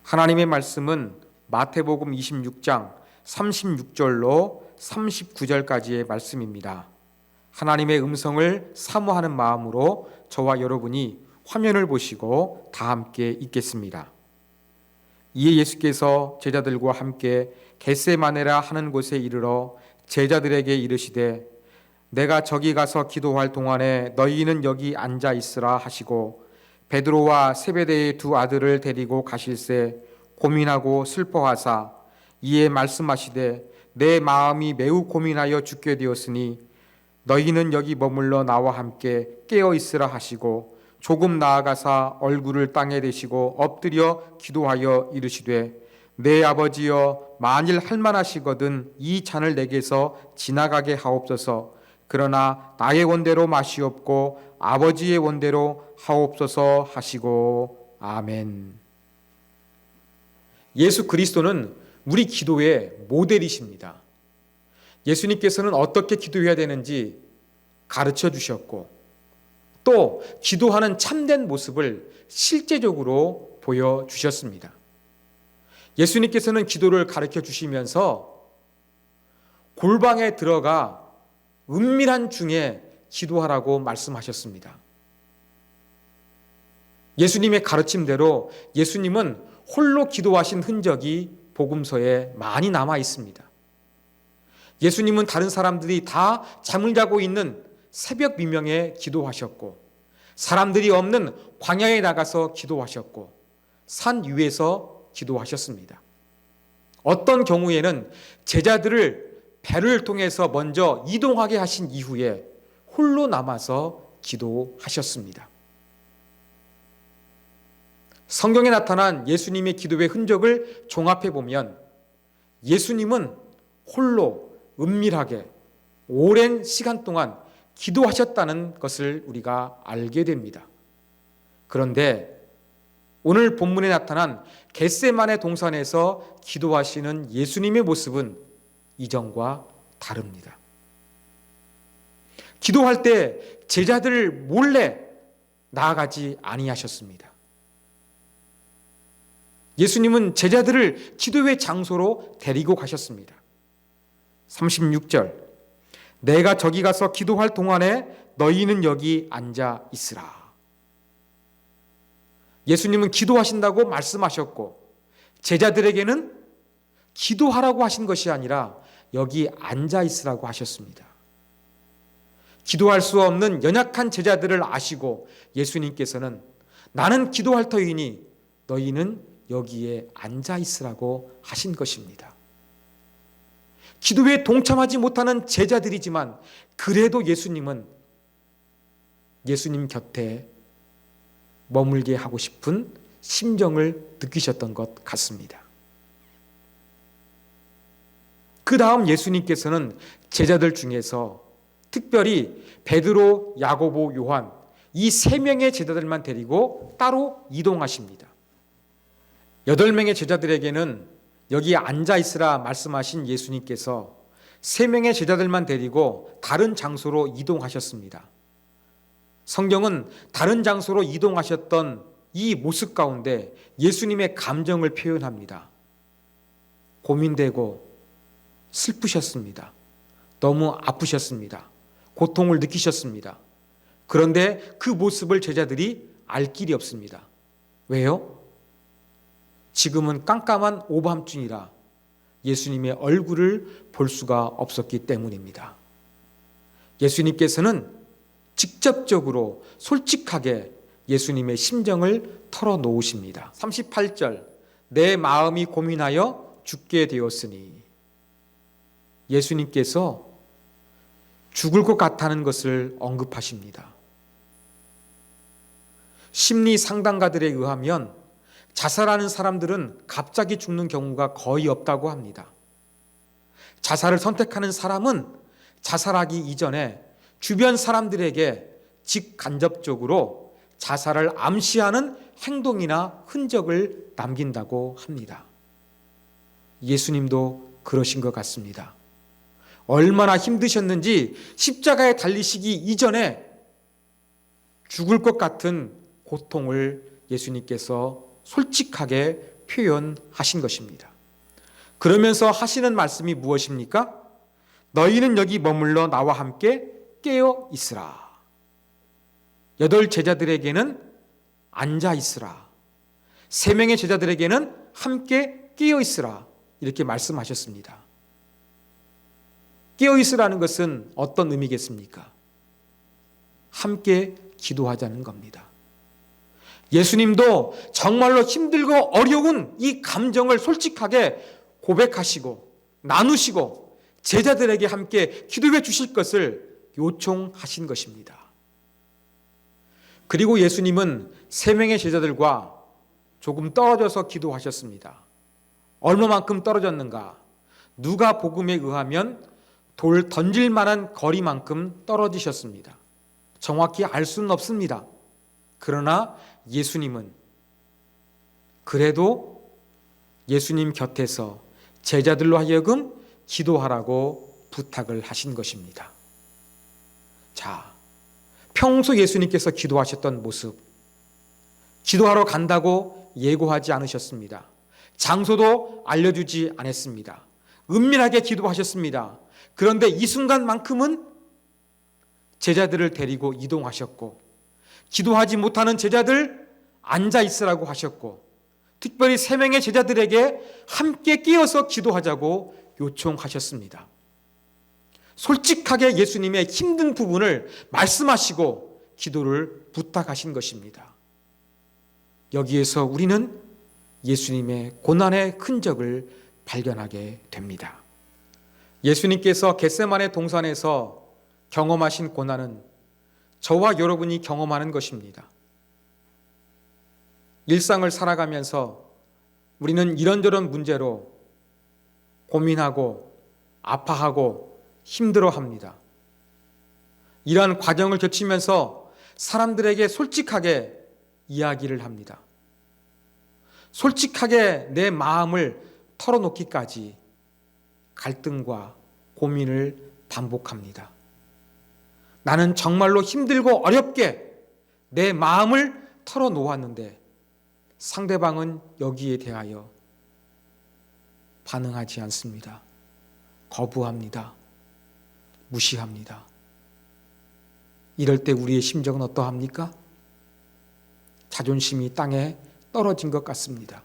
하나님의 말씀은 마태복음 26장 36절로 39절까지의 말씀입니다. 하나님의 음성을 사모하는 마음으로 저와 여러분이 화면을 보시고 다 함께 읽겠습니다. 이에 예수께서 제자들과 함께 겟세마네라 하는 곳에 이르러 제자들에게 이르시되 내가 저기 가서 기도할 동안에 너희는 여기 앉아 있으라 하시고 베드로와 세베대의 두 아들을 데리고 가실새 고민하고 슬퍼하사 이에 말씀하시되 내 마음이 매우 고민하여 죽게 되었으니 너희는 여기 머물러 나와 함께 깨어 있으라 하시고 조금 나아가사 얼굴을 땅에 대시고 엎드려 기도하여 이르시되 내 아버지여 만일 할만하시거든 이 잔을 내게서 지나가게 하옵소서. 그러나 나의 원대로 마시옵고 아버지의 원대로 하옵소서 하시고 아멘. 예수 그리스도는 우리 기도의 모델이십니다. 예수님께서는 어떻게 기도해야 되는지 가르쳐 주셨고 또 기도하는 참된 모습을 실제적으로 보여주셨습니다. 예수님께서는 기도를 가르쳐 주시면서 골방에 들어가 은밀한 중에 기도하라고 말씀하셨습니다. 예수님의 가르침대로 예수님은 홀로 기도하신 흔적이 복음서에 많이 남아 있습니다. 예수님은 다른 사람들이 다 잠을 자고 있는 새벽 미명에 기도하셨고 사람들이 없는 광야에 나가서 기도하셨고 산 위에서 기도하셨습니다. 어떤 경우에는 제자들을 배를 통해서 먼저 이동하게 하신 이후에 홀로 남아서 기도하셨습니다. 성경에 나타난 예수님의 기도의 흔적을 종합해 보면 예수님은 홀로 은밀하게 오랜 시간 동안 기도하셨다는 것을 우리가 알게 됩니다. 그런데 오늘 본문에 나타난 겟세마네 동산에서 기도하시는 예수님의 모습은 이전과 다릅니다. 기도할 때 제자들 몰래 나아가지 아니하셨습니다. 예수님은 제자들을 기도의 장소로 데리고 가셨습니다. 36절 내가 저기 가서 기도할 동안에 너희는 여기 앉아 있으라. 예수님은 기도하신다고 말씀하셨고 제자들에게는 기도하라고 하신 것이 아니라 여기 앉아 있으라고 하셨습니다. 기도할 수 없는 연약한 제자들을 아시고 예수님께서는 나는 기도할 터이니 너희는 여기에 앉아 있으라고 하신 것입니다. 기도에 동참하지 못하는 제자들이지만 그래도 예수님은 예수님 곁에 머물게 하고 싶은 심정을 느끼셨던 것 같습니다. 그 다음 예수님께서는 제자들 중에서 특별히 베드로, 야고보, 요한 이 세 명의 제자들만 데리고 따로 이동하십니다. 8명의 제자들에게는 여기 앉아 있으라 말씀하신 예수님께서 3명의 제자들만 데리고 다른 장소로 이동하셨습니다. 성경은 다른 장소로 이동하셨던 이 모습 가운데 예수님의 감정을 표현합니다. 고민되고 슬프셨습니다. 너무 아프셨습니다. 고통을 느끼셨습니다. 그런데 그 모습을 제자들이 알 길이 없습니다. 왜요? 지금은 깜깜한 오밤중이라 예수님의 얼굴을 볼 수가 없었기 때문입니다. 예수님께서는 직접적으로 솔직하게 예수님의 심정을 털어놓으십니다. 38절 내 마음이 고민하여 죽게 되었으니 예수님께서 죽을 것 같다는 것을 언급하십니다. 심리 상담가들에 의하면 자살하는 사람들은 갑자기 죽는 경우가 거의 없다고 합니다. 자살을 선택하는 사람은 자살하기 이전에 주변 사람들에게 직간접적으로 자살을 암시하는 행동이나 흔적을 남긴다고 합니다. 예수님도 그러신 것 같습니다. 얼마나 힘드셨는지 십자가에 달리시기 이전에 죽을 것 같은 고통을 예수님께서 솔직하게 표현하신 것입니다. 그러면서 하시는 말씀이 무엇입니까? 너희는 여기 머물러 나와 함께 깨어 있으라. 8 제자들에게는 앉아 있으라. 3명의 제자들에게는 함께 깨어 있으라. 이렇게 말씀하셨습니다. 깨어 있으라는 것은 어떤 의미겠습니까? 함께 기도하자는 겁니다. 예수님도 정말로 힘들고 어려운 이 감정을 솔직하게 고백하시고 나누시고 제자들에게 함께 기도해 주실 것을 요청하신 것입니다. 그리고 예수님은 3명의 제자들과 조금 떨어져서 기도하셨습니다. 얼마만큼 떨어졌는가? 누가복음에 의하면 돌 던질 만한 거리만큼 떨어지셨습니다. 정확히 알 수는 없습니다. 그러나 예수님은 그래도 예수님 곁에서 제자들로 하여금 기도하라고 부탁을 하신 것입니다. 자, 평소 예수님께서 기도하셨던 모습, 기도하러 간다고 예고하지 않으셨습니다. 장소도 알려주지 않았습니다. 은밀하게 기도하셨습니다. 그런데 이 순간만큼은 제자들을 데리고 이동하셨고, 기도하지 못하는 제자들 앉아 있으라고 하셨고, 특별히 3명의 제자들에게 함께 끼어서 기도하자고 요청하셨습니다. 솔직하게 예수님의 힘든 부분을 말씀하시고 기도를 부탁하신 것입니다. 여기에서 우리는 예수님의 고난의 흔적을 발견하게 됩니다. 예수님께서 겟세마네 동산에서 경험하신 고난은 저와 여러분이 경험하는 것입니다. 일상을 살아가면서 우리는 이런저런 문제로 고민하고 아파하고 힘들어합니다. 이러한 과정을 거치면서 사람들에게 솔직하게 이야기를 합니다. 솔직하게 내 마음을 털어놓기까지 갈등과 고민을 반복합니다. 나는 정말로 힘들고 어렵게 내 마음을 털어놓았는데 상대방은 여기에 대하여 반응하지 않습니다. 거부합니다. 무시합니다. 이럴 때 우리의 심정은 어떠합니까? 자존심이 땅에 떨어진 것 같습니다.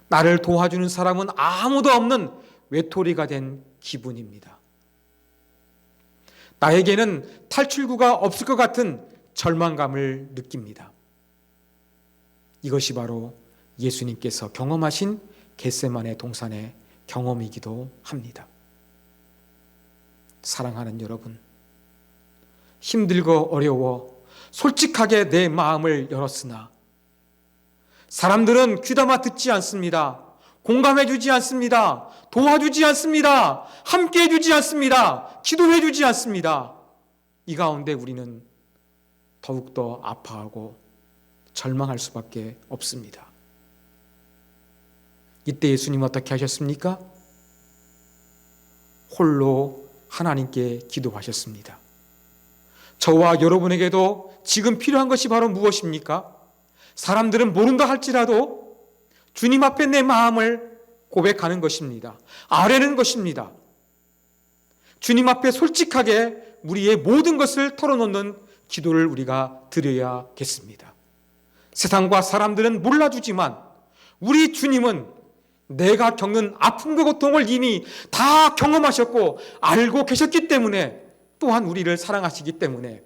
나를 도와주는 사람은 아무도 없는 외톨이가 된 기분입니다. 나에게는 탈출구가 없을 것 같은 절망감을 느낍니다. 이것이 바로 예수님께서 경험하신 겟세마네 동산의 경험이기도 합니다. 사랑하는 여러분, 힘들고 어려워 솔직하게 내 마음을 열었으나 사람들은 귀담아 듣지 않습니다. 공감해 주지 않습니다. 도와주지 않습니다. 함께 해주지 않습니다. 기도해 주지 않습니다. 이 가운데 우리는 더욱더 아파하고 절망할 수밖에 없습니다. 이때 예수님 어떻게 하셨습니까? 홀로 하나님께 기도하셨습니다. 저와 여러분에게도 지금 필요한 것이 바로 무엇입니까? 사람들은 모른다 할지라도 주님 앞에 내 마음을 고백하는 것입니다. 아뢰는 것입니다. 주님 앞에 솔직하게 우리의 모든 것을 털어놓는 기도를 우리가 드려야겠습니다. 세상과 사람들은 몰라주지만 우리 주님은 내가 겪는 아픔과 고통을 이미 다 경험하셨고 알고 계셨기 때문에, 또한 우리를 사랑하시기 때문에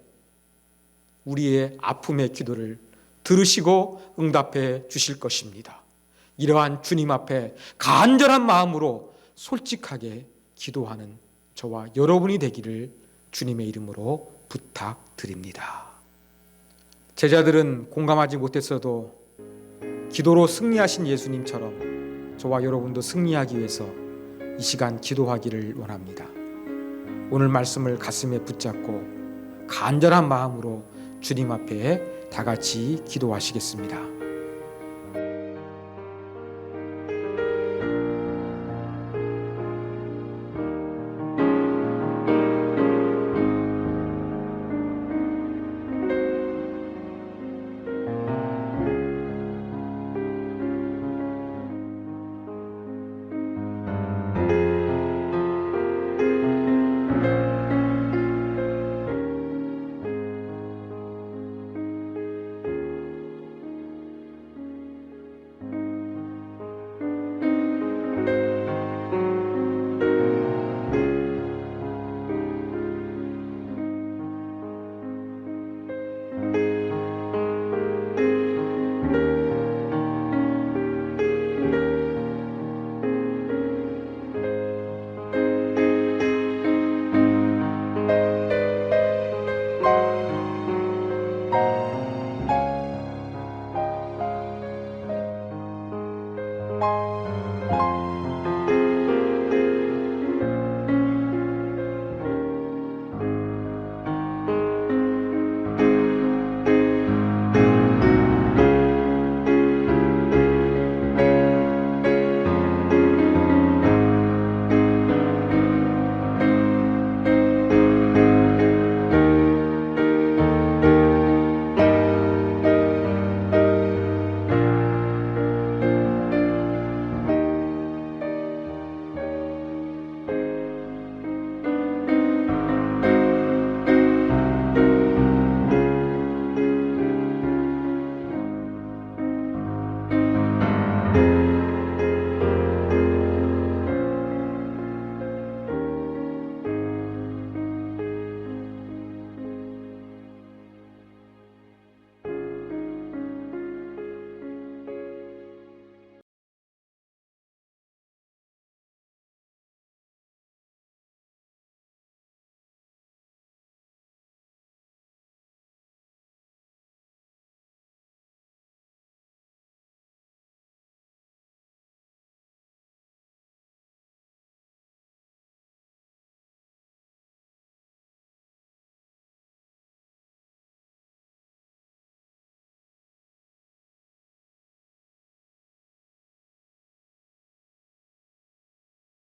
우리의 아픔의 기도를 들으시고 응답해 주실 것입니다. 이러한 주님 앞에 간절한 마음으로 솔직하게 기도하는 저와 여러분이 되기를 주님의 이름으로 부탁드립니다. 제자들은 공감하지 못했어도 기도로 승리하신 예수님처럼 저와 여러분도 승리하기 위해서 이 시간 기도하기를 원합니다. 오늘 말씀을 가슴에 붙잡고 간절한 마음으로 주님 앞에 다 같이 기도하시겠습니다.